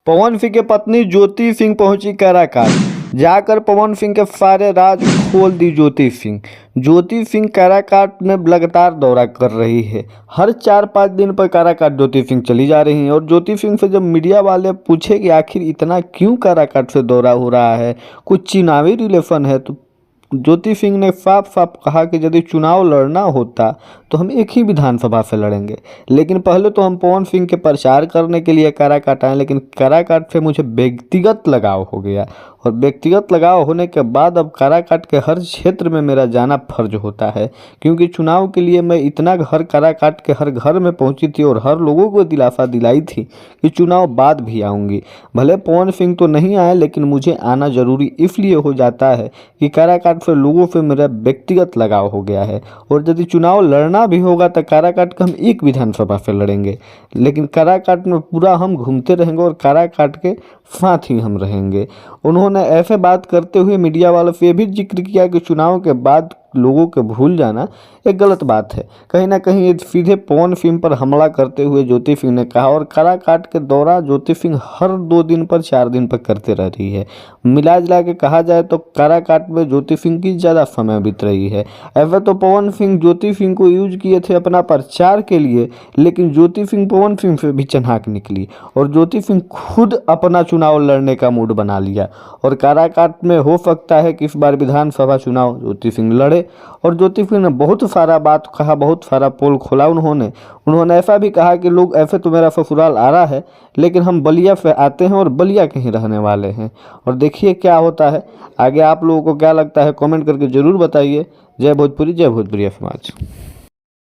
पवन सिंह की पत्नी ज्योति सिंह पहुंची काराकाट। जाकर पवन सिंह के सारे राज खोल दी ज्योति सिंह। ज्योति सिंह काराकाट में लगातार दौरा कर रही है। हर 4-5 दिन पर काराकाट ज्योति सिंह चली जा रही हैं। और ज्योति सिंह से जब मीडिया वाले पूछे कि आखिर इतना क्यों काराकाट से दौरा हो रहा है, कुछ चुनावी रिलेशन है, तो ज्योति सिंह ने साफ साफ कहा कि यदि चुनाव लड़ना होता तो हम एक ही विधानसभा से लड़ेंगे, लेकिन पहले तो हम पवन सिंह के प्रचार करने के लिए काराकाट आए, लेकिन काराकाट से मुझे व्यक्तिगत लगाव हो गया और व्यक्तिगत लगाव होने के बाद अब काराकाट के हर क्षेत्र में मेरा जाना फर्ज होता है, क्योंकि चुनाव के लिए मैं इतना हर काराकाट के हर घर में पहुंची थी और हर लोगों को दिलासा दिलाई थी कि चुनाव बाद भी आऊँगी। भले पवन सिंह तो नहीं आए, लेकिन मुझे आना ज़रूरी इसलिए हो जाता है कि काराकाट से लोगों से मेरा व्यक्तिगत लगाव हो गया है। और यदि चुनाव लड़ना भी होगा तो काराकाट का हम एक विधानसभा से लड़ेंगे, लेकिन काराकाट में पूरा हम घूमते रहेंगे और काराकाट के साथ ही हम रहेंगे। उन्होंने ऐसे बात करते हुए मीडिया वालों से भी जिक्र किया कि चुनाव के बाद लोगों के भूल जाना एक गलत बात है। कहीं ना कहीं ये सीधे पवन सिंह पर हमला करते हुए ज्योति सिंह ने कहा। और काराकाट के दौरा ज्योति सिंह हर 2 दिन पर 4 दिन पर करते रह रही है। मिला जुला के कहा जाए तो काराकाट में ज्योति सिंह की ज़्यादा समय बीत रही है। ऐसे तो पवन सिंह ज्योति सिंह को यूज किए थे अपना प्रचार के लिए, लेकिन ज्योति सिंह पवन सिंह से भी चन्हाक निकली और ज्योति सिंह खुद अपना चुनाव लड़ने का मूड बना लिया। और काराकाट में हो सकता है कि इस बार विधानसभा चुनाव ज्योति सिंह लड़े। और ज्योति सिंह ने बहुत सारा बात कहा, बहुत सारा पोल खोला। उन्होंने ऐसा भी कहा कि लोग ऐसे तो मेरा ससुराल आ रहा है, लेकिन हम बलिया से आते हैं और बलिया के ही रहने वाले हैं। और देखिए क्या होता है आगे। आप लोगों को क्या लगता है कमेंट करके ज़रूर बताइए। जय भोजपुरी, जय भोजपुरिया समाज।